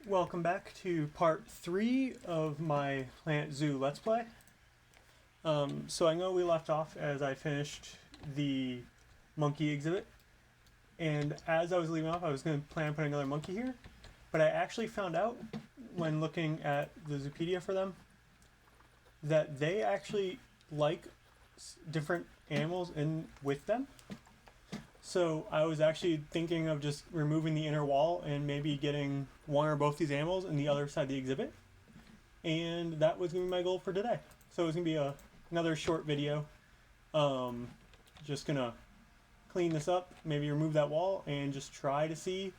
Welcome back to part 3 of my Planet Zoo Let's Play. So I know we left off as I finished the monkey exhibit, and as I was leaving off I was going to plan on putting another monkey here, but I actually found out when looking at the Zoopedia for them that they actually like different animals in with them. So I was actually thinking of just removing the inner wall and maybe getting one or both these animals in the other side of the exhibit. And that was going to be my goal for today. So it was going to be another short video. Just going to clean this up, maybe remove that wall, and just try to see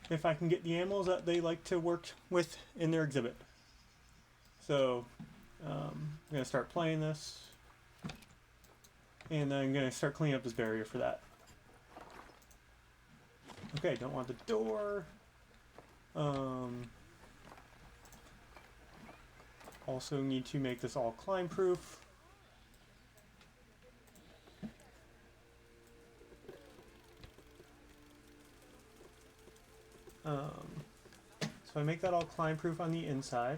if I can get the animals that they like to work with in their exhibit. So I'm going to start playing this. And then I'm going to start cleaning up this barrier for that. Okay, don't want the door. Also need to make this all climb proof. So I make that all climb proof on the inside,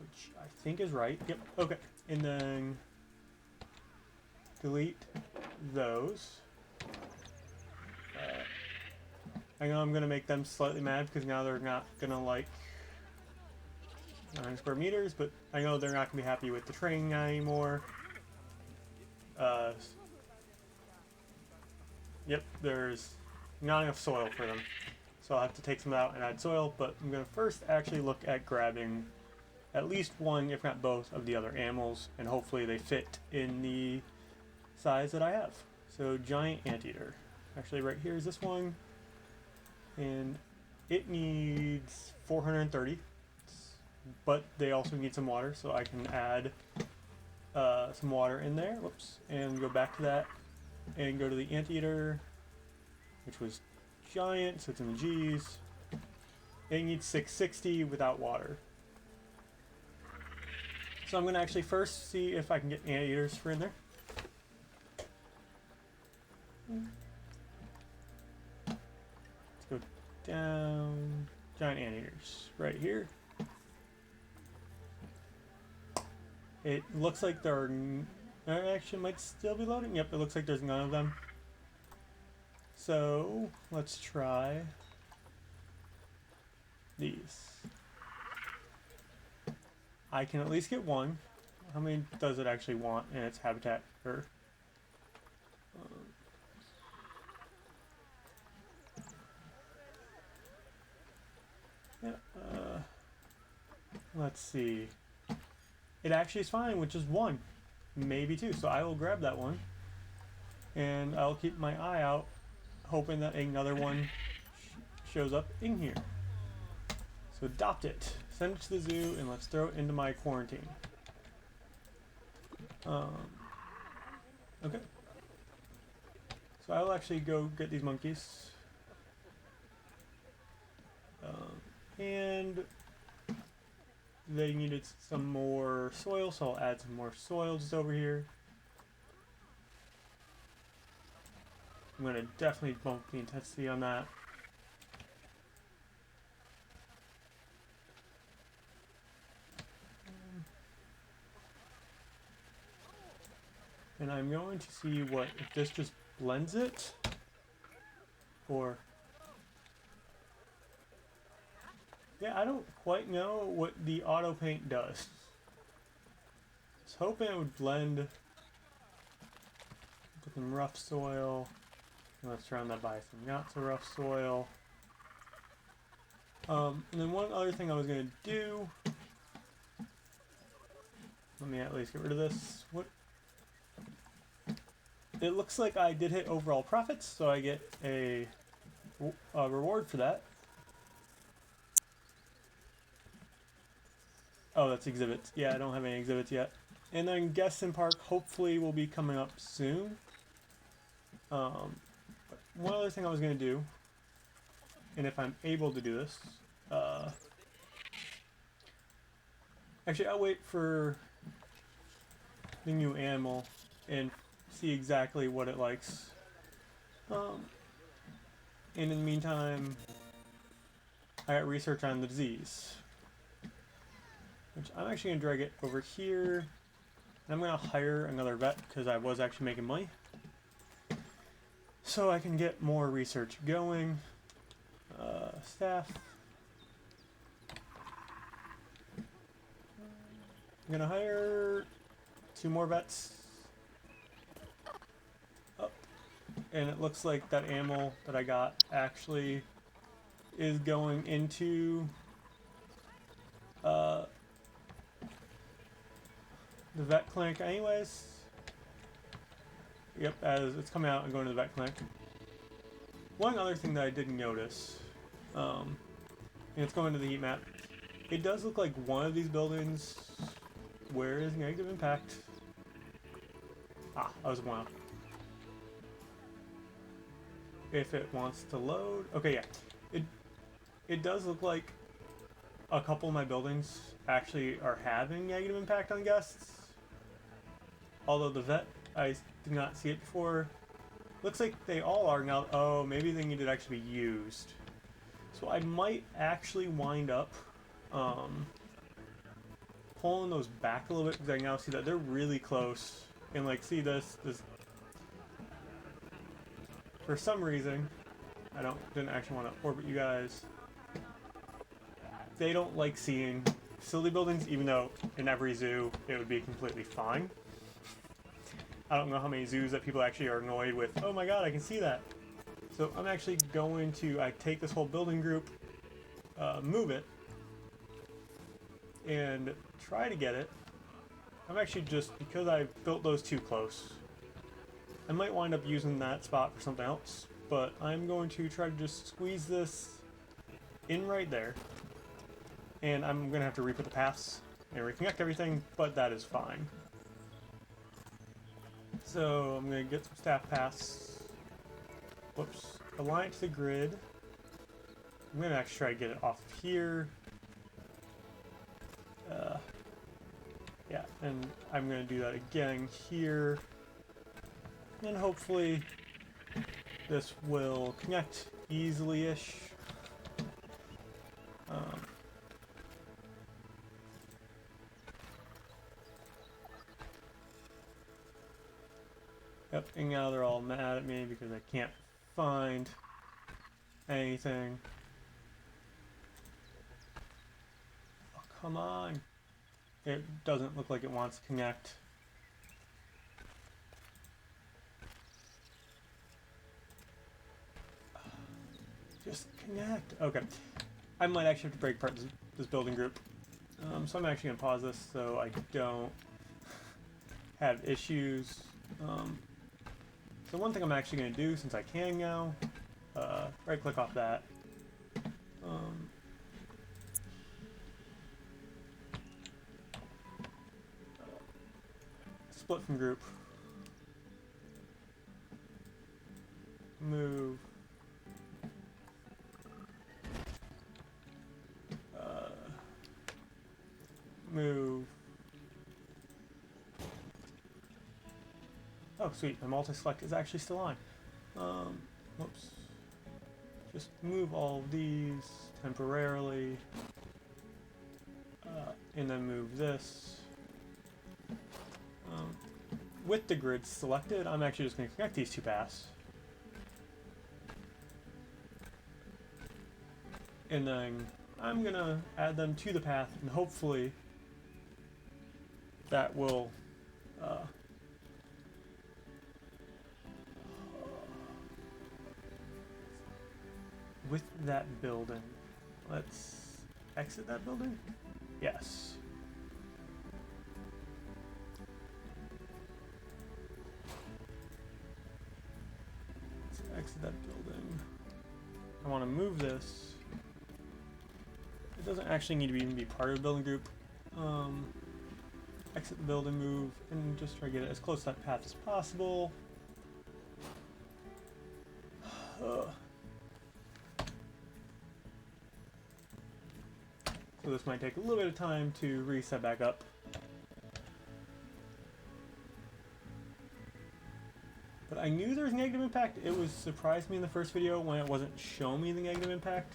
which I think is right. Yep, okay. And then delete those. I know I'm going to make them slightly mad because now they're not going to like 9 square meters, but I know they're not going to be happy with the training anymore. Yep, there's not enough soil for them. So I'll have to take some out and add soil, but I'm going to first actually look at grabbing at least one, if not both, of the other animals, and hopefully they fit in the size that I have. So giant anteater. Actually right here is this one. And it needs 430, but they also need some water, so I can add some water in there. Whoops, and go back to that and go to the anteater, which was giant, so it's in the G's. It needs 660 without water. So I'm going to actually first see if I can get anteaters for in there. Go down, giant anteaters right here. It looks like there actually might still be loading. Yep, it looks like there's none of them. So let's try these. I can at least get one. How many does it actually want in its habitat? Or let's see. It actually is fine with just one, maybe two. So I will grab that one, and I'll keep my eye out, hoping that another one shows up in here. So adopt it, send it to the zoo, and let's throw it into my quarantine. Okay. So I'll actually go get these monkeys. And they needed some more soil, so I'll add some more soil just over here. I'm going to definitely bump the intensity on that. And I'm going to see if this just blends it, or... Yeah, I don't quite know what the auto paint does. I was hoping it would blend with some rough soil. Let's round that by some not so rough soil. And then one other thing I was going to do. Let me at least get rid of this. It looks like I did hit overall profits, so I get a reward for that. Oh, that's exhibits. Yeah, I don't have any exhibits yet. And then Guests in Park hopefully will be coming up soon. But one other thing I was going to do, and if I'm able to do this, actually I'll wait for the new animal and see exactly what it likes. And in the meantime, I got research on the disease, which I'm actually going to drag it over here. And I'm going to hire another vet because I was actually making money. So I can get more research going. Staff. I'm going to hire 2 more vets. Oh. And it looks like that ammo that I got actually is going into the vet clinic anyways. Yep, as it's coming out and going to the vet clinic. One other thing that I didn't notice, and it's going to the heat map, it does look like one of these buildings, where is negative impact? Ah, that was one. If it wants to load, okay, yeah. It does look like a couple of my buildings actually are having negative impact on guests. Although the vet, I did not see it before. Looks like they all are now. Oh, maybe they need to actually be used. So I might actually wind up pulling those back a little bit because I now see that they're really close. And like, see this for some reason, didn't actually want to orbit you guys. They don't like seeing facility buildings, even though in every zoo it would be completely fine. I don't know how many zoos that people actually are annoyed with, oh my god, I can see that. So I'm actually going to, I take this whole building group, move it, and try to get it. I'm actually just, because I built those too close, I might wind up using that spot for something else, but I'm going to try to just squeeze this in right there. And I'm going to have to re-put the paths and reconnect everything, but that is fine. So I'm going to get some staff paths. Whoops. Align it to the grid. I'm going to actually try to get it off of here. Yeah, and I'm going to do that again here. And hopefully this will connect easily-ish. Yep, and now they're all mad at me because I can't find anything. Oh, come on. It doesn't look like it wants to connect. Just connect. Okay. I might actually have to break apart this building group. So I'm actually going to pause this so I don't have issues. So one thing I'm actually going to do, since I can now, right click off that. Split from group. Move. Move. Oh, sweet. My multi-select is actually still on. Whoops. Just move all of these temporarily. And then move this. With the grid selected, I'm actually just going to connect these 2 paths. And then I'm going to add them to the path, and hopefully that will with that building. Let's exit that building? Yes. Let's exit that building. I want to move this. It doesn't actually need to even be part of the building group. Exit the building, move, and just try to get it as close to that path as possible. So this might take a little bit of time to reset back up. But I knew there was negative impact. It was surprised me in the first video when it wasn't showing me the negative impact.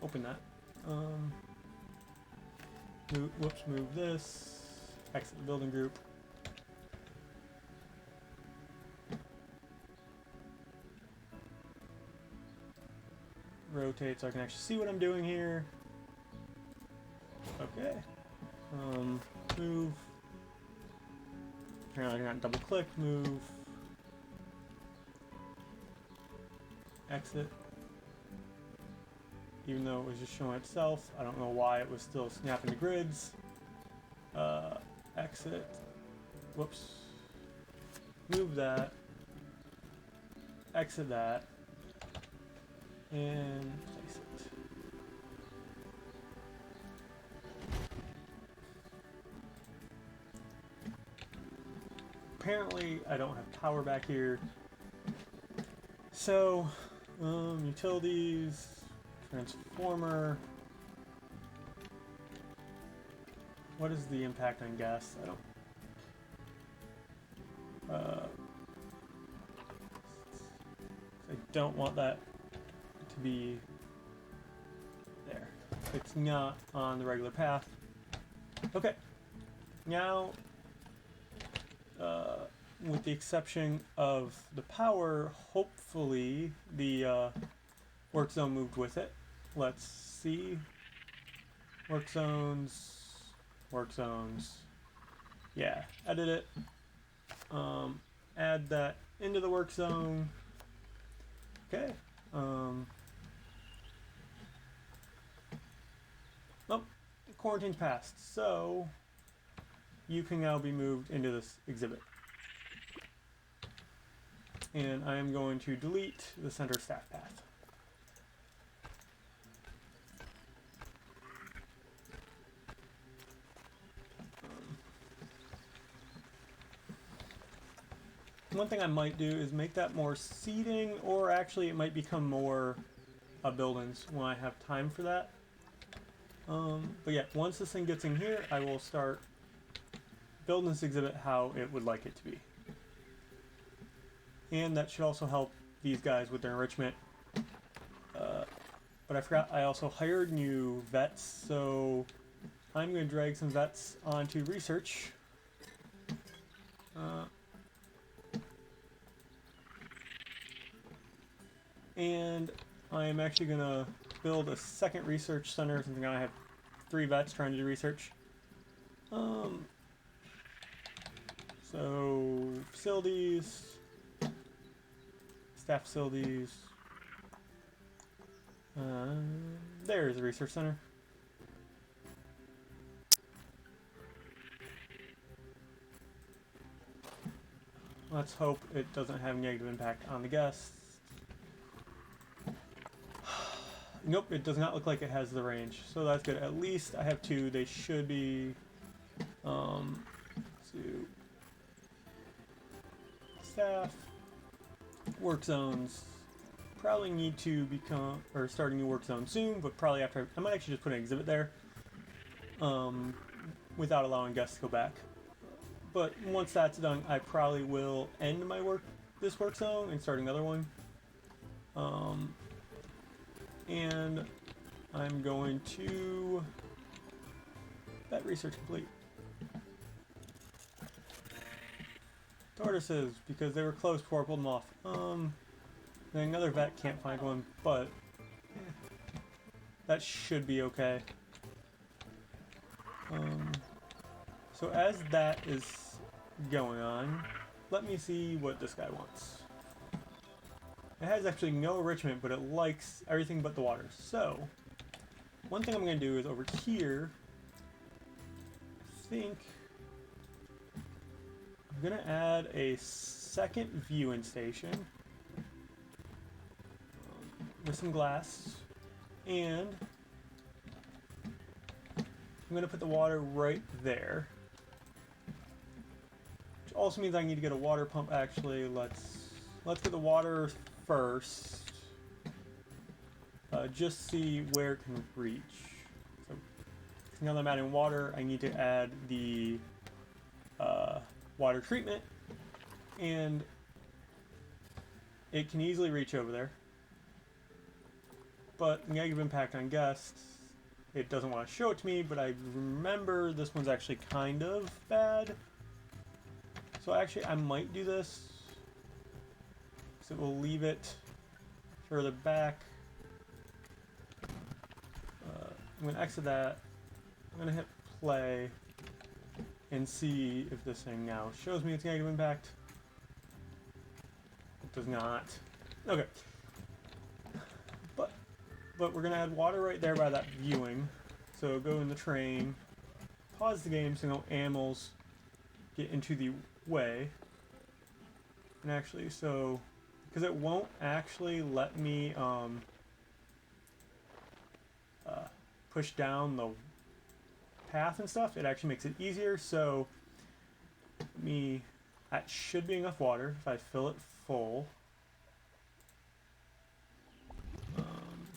open that. Move this. Exit the building group. Rotate so I can actually see what I'm doing here. Okay. Move. Apparently I got double click, move. Exit. Even though it was just showing itself, I don't know why it was still snapping the grids. Exit. Whoops. Move that. Exit that. And place it. Apparently, I don't have power back here. So, utilities, transformer. What is the impact on gas? I don't want that to be there. It's not on the regular path. Okay. Now, with the exception of the power, hopefully the work zone moved with it. Let's see. Work zones. Work zones. Yeah, edit it. Add that into the work zone. Okay. Oh, quarantine's passed, so you can now be moved into this exhibit. And I am going to delete the center staff path. One thing I might do is make that more seating, or actually it might become more buildings when I have time for that. But yeah, once this thing gets in here, I will start building this exhibit how it would like it to be. And that should also help these guys with their enrichment. But I forgot I also hired new vets, so I'm going to drag some vets onto research. And I am actually going to build a second research center, since I have 3 vets trying to do research. So, facilities, staff facilities. There's the research center. Let's hope it doesn't have negative impact on the guests. Nope, it does not look like it has the range, so that's good. At least I have 2. They should be staff work zones. Probably need to start a new work zone soon, but probably after I might actually just put an exhibit there, without allowing guests to go back. But once that's done, I probably will end this work zone and start another one. And I'm going to vet research complete. Tortoises, because they were close before I pulled them off. Then another vet can't find one, but that should be okay. So as that is going on, let me see what this guy wants. It has actually no enrichment, but it likes everything but the water. So, one thing I'm going to do is over here, I think I'm going to add a second viewing station with some glass, and I'm going to put the water right there. Which also means I need to get a water pump. Actually, let's get the water first. Just see where it can reach. So now that I'm adding water, I need to add the water treatment, and it can easily reach over there. but negative impact on guests, it doesn't want to show it to me, but I remember this one's actually kind of bad. So actually I might do this, because it will leave it further back. I'm going to exit that. I'm going to hit play and see if this thing now shows me its negative impact. It does not. Okay. But we're going to add water right there by that viewing. So go in the train, pause the game so no animals get into the way. And actually, so, because it won't actually let me push down the path and stuff, it actually makes it easier. So that should be enough water if I fill it full.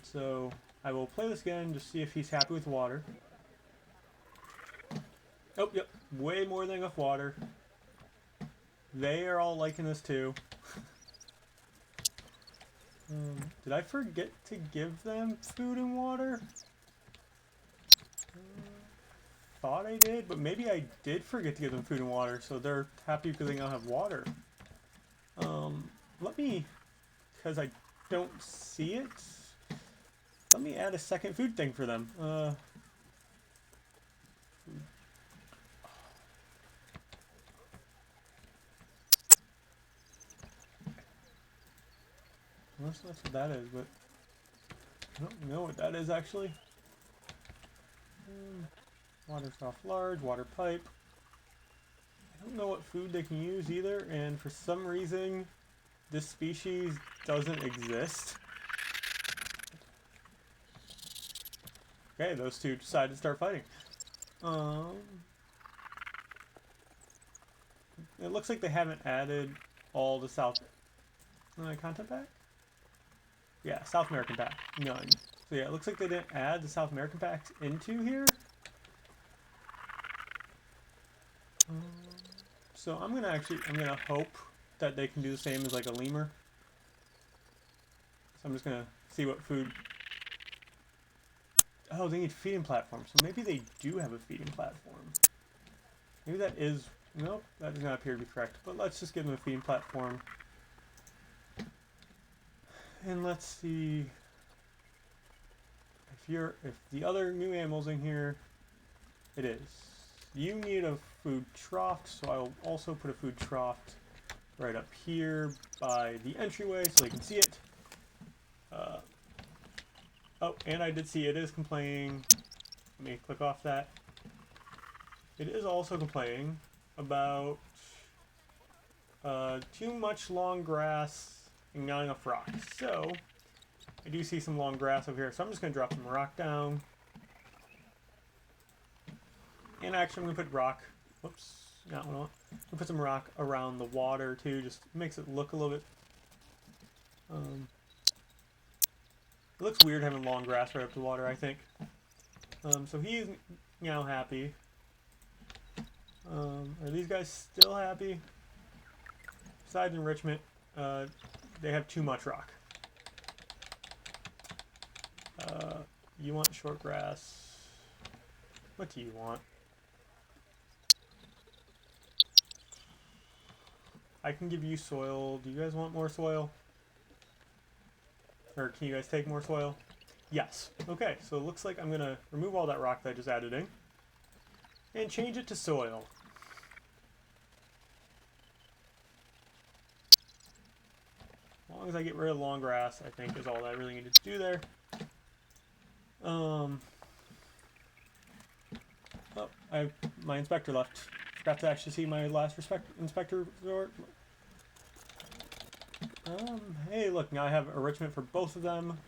So I will play this again to see if he's happy with water. Oh, yep, way more than enough water. They are all liking this too. Did I forget to give them food and water? Thought I did, but maybe I did forget to give them food and water, so they're happy because they now have water. Because I don't see it, let me add a second food thing for them. Unless that's what that is, but I don't know what that is actually. Water soft large, water pipe. I don't know what food they can use either, and for some reason this species doesn't exist. Okay, those two decided to start fighting. It looks like they haven't added all the South content pack? Yeah, South American pack. None. So yeah, it looks like they didn't add the South American packs into here. So I'm gonna hope that they can do the same as like a lemur. So I'm just gonna see what food. Oh, they need feeding platforms. So maybe they do have a feeding platform. Maybe that is. Nope, that does not appear to be correct. But let's just give them a feeding platform. And let's see if the other new animals in here, it is. You need a food trough, so I'll also put a food trough right up here by the entryway so they can see it. Oh, and I did see it is complaining. Let me click off that. It is also complaining about too much long grass and not enough rock. So I do see some long grass over here, so I'm just going to drop some rock down. And actually I'm going to put rock, whoops, not what I want. I'm going to put some rock around the water too, just makes it look a little bit, it looks weird having long grass right up to the water, I think. So he's now happy. Are these guys still happy? Besides enrichment, they have too much rock. You want short grass. What do you want? I can give you soil. Do you guys want more soil? Or can you guys take more soil? Yes. Okay, so it looks like I'm going to remove all that rock that I just added in and change it to soil. As long as I get rid of long grass, I think is all I really need to do there. Oh, my inspector left. Forgot to actually see my last inspector resort. Hey, look, now I have enrichment for both of them.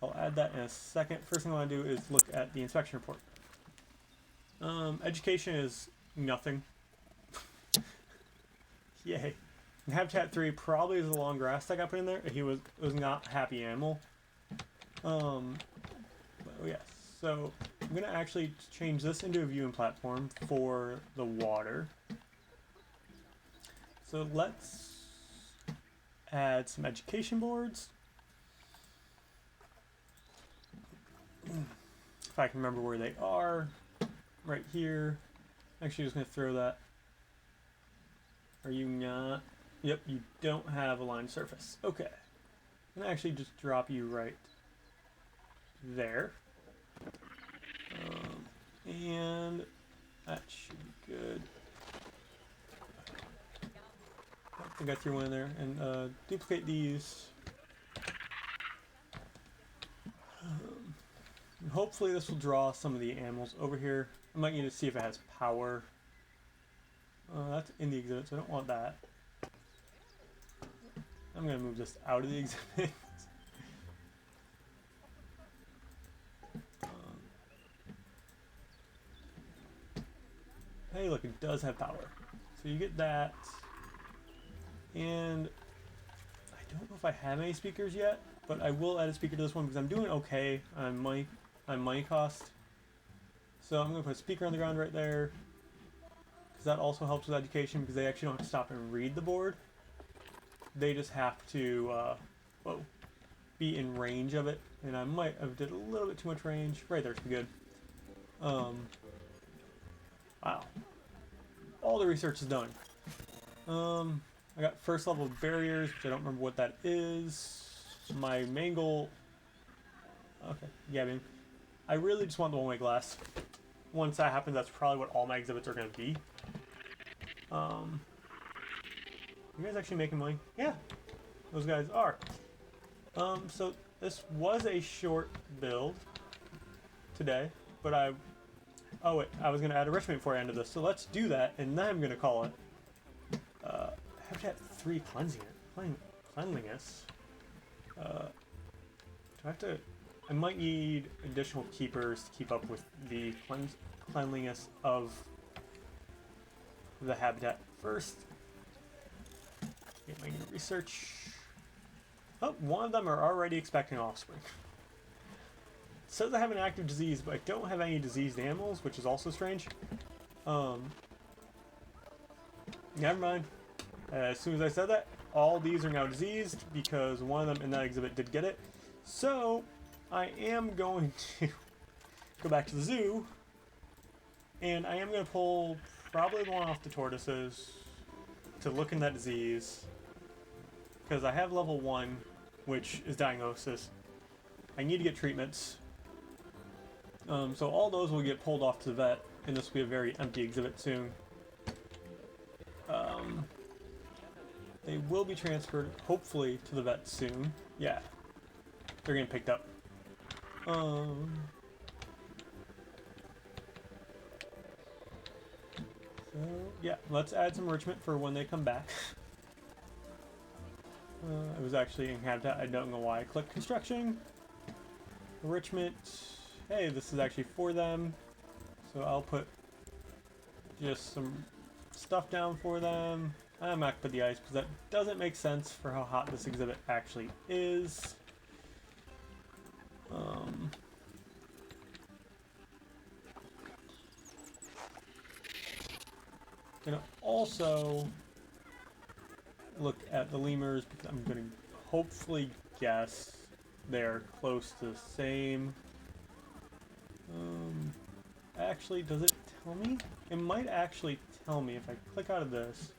I'll add that in a second. First thing I want to do is look at the inspection report. Education is nothing. Yay. And Habitat 3 probably is the long grass that got put in there. He was not a happy animal. But yes, so I'm going to actually change this into a viewing platform for the water. So let's add some education boards. If I can remember where they are, right here. Actually, just gonna throw that. Are you not? Yep, you don't have a line surface. Okay. I'm gonna actually just drop you right there. And that should be good. I think I threw one in there. And duplicate these. Hopefully this will draw some of the animals over here. I might need to see if it has power. That's in the exhibit, so I don't want that. I'm going to move this out of the exhibit. Hey, look, it does have power. So you get that. And I don't know if I have any speakers yet, but I will add a speaker to this one because I'm doing okay on money cost. So I'm going to put a speaker on the ground right there, because that also helps with education, because they actually don't have to stop and read the board. They just have to be in range of it, and I might have did a little bit too much range. Right there's good. Wow. All the research is done. I got first level barriers, which I don't remember what that is. My main goal... Okay, yeah, I mean, I really just want the one-way glass. Once that happens, that's probably what all my exhibits are going to be. You guys actually making money? Yeah, those guys are. So this was a short build today, but oh wait, I was going to add a enrichment before I ended this, so let's do that, and then I'm going to call it Habitat 3 Cleanliness. Do I have to... I might need additional keepers to keep up with the cleanliness of the habitat first. Get my new research. Oh, one of them are already expecting offspring. It says I have an active disease, but I don't have any diseased animals, which is also strange. Never mind. As soon as I said that, all these are now diseased because one of them in that exhibit did get it. So, I am going to go back to the zoo, and I am going to pull probably the one off the tortoises to look in that disease, because I have level 1, which is diagnosis. I need to get treatments. So all those will get pulled off to the vet, and this will be a very empty exhibit soon. They will be transferred, hopefully, to the vet soon. Yeah, they're getting picked up. So, yeah, let's add some enrichment for when they come back. It was actually in Habitat, I don't know why I clicked construction. Enrichment, hey, this is actually for them. So I'll put just some stuff down for them. I'm not gonna put the ice because that doesn't make sense for how hot this exhibit actually is. Gonna also look at the lemurs because I'm gonna hopefully guess they're close to the same. Actually, does it tell me? It might actually tell me if I click out of this.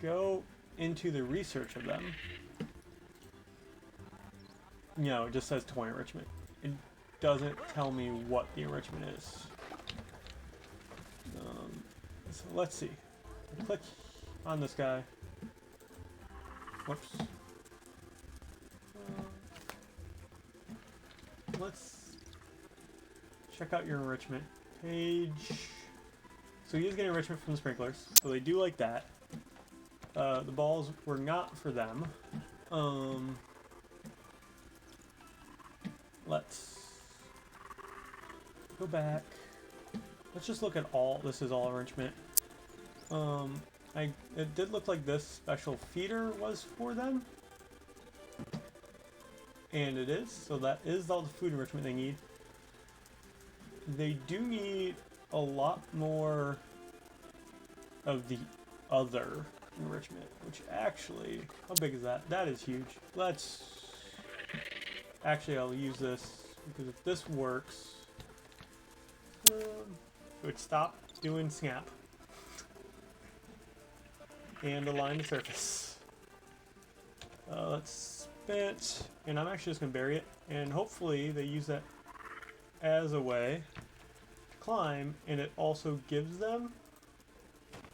Go into the research of them. No, it just says toy enrichment. It doesn't tell me what the enrichment is. So let's see. Click on this guy. Whoops. Let's check out your enrichment page. So he is getting enrichment from the sprinklers, so they do like that. The balls were not for them. Let's go back. Let's just look at all. This is all enrichment. It did look like this special feeder was for them. And it is, so that is all the food enrichment they need. They do need a lot more of the other enrichment, which actually, how big is that? That is huge. Let's actually I'll use this because if this works, it would stop doing snap and align the surface. Let's spin it, and I'm actually just gonna bury it, and hopefully they use that as a way to climb, and it also gives them.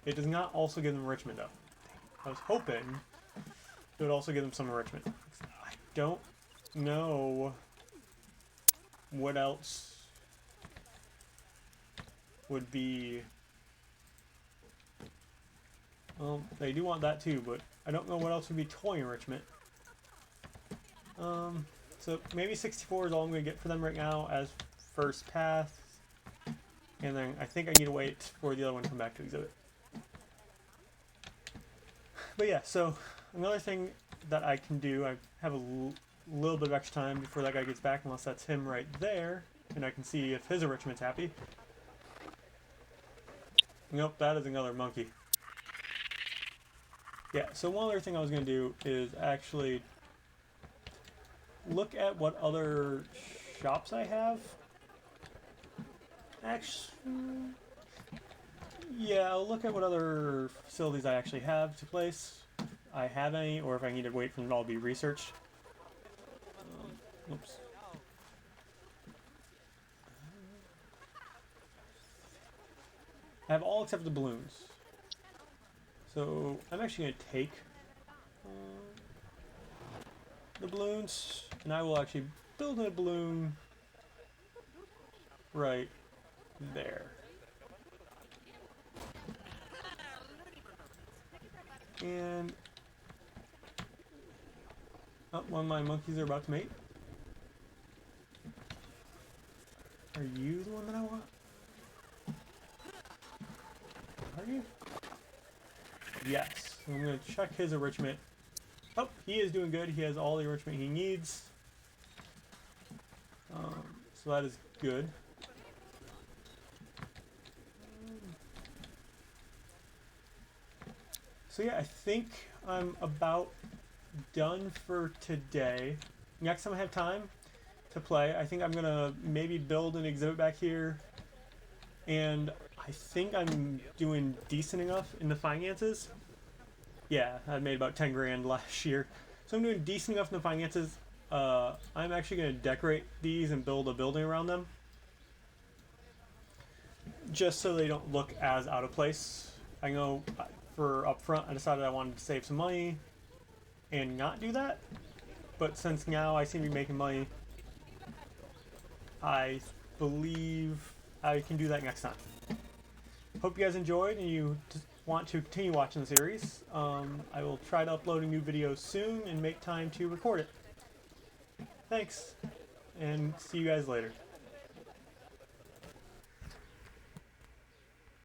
It does not also give them enrichment though. I was hoping it would also give them some enrichment. I don't know what else would be. Well, they do want that too, but I don't know what else would be toy enrichment. So maybe 64 is all I'm going to get for them right now as first pass. And then I think I need to wait for the other one to come back to exhibit. But yeah, so another thing that I can do, I have a little bit of extra time before that guy gets back, unless that's him right there, and I can see if his enrichment's happy. Nope, that is another monkey. Yeah, so one other thing I was going to do is actually look at what other shops I have. Actually, yeah, I'll look at what other facilities I actually have to place. If I have any, or if I need to wait for them all to be researched. Oops. I have all except the balloons. So I'm actually going to take the balloons, and I will actually build a balloon right there. And one of my monkeys are about to mate. Are you the one that I want? Are you? Yes. I'm going to check his enrichment. Oh, he is doing good. He has all the enrichment he needs. So that is good. So yeah, I think I'm about done for today. Next time I have time to play, I think I'm going to maybe build an exhibit back here. And I think I'm doing decent enough in the finances. Yeah, I made about 10 grand last year. So I'm doing decent enough in the finances. I'm actually going to decorate these and build a building around them. Just so they don't look as out of place. I know for up front I decided I wanted to save some money and not do that. But since now I seem to be making money, I believe I can do that next time. Hope you guys enjoyed and you want to continue watching the series. I will try to upload a new video soon and make time to record it. Thanks, and see you guys later.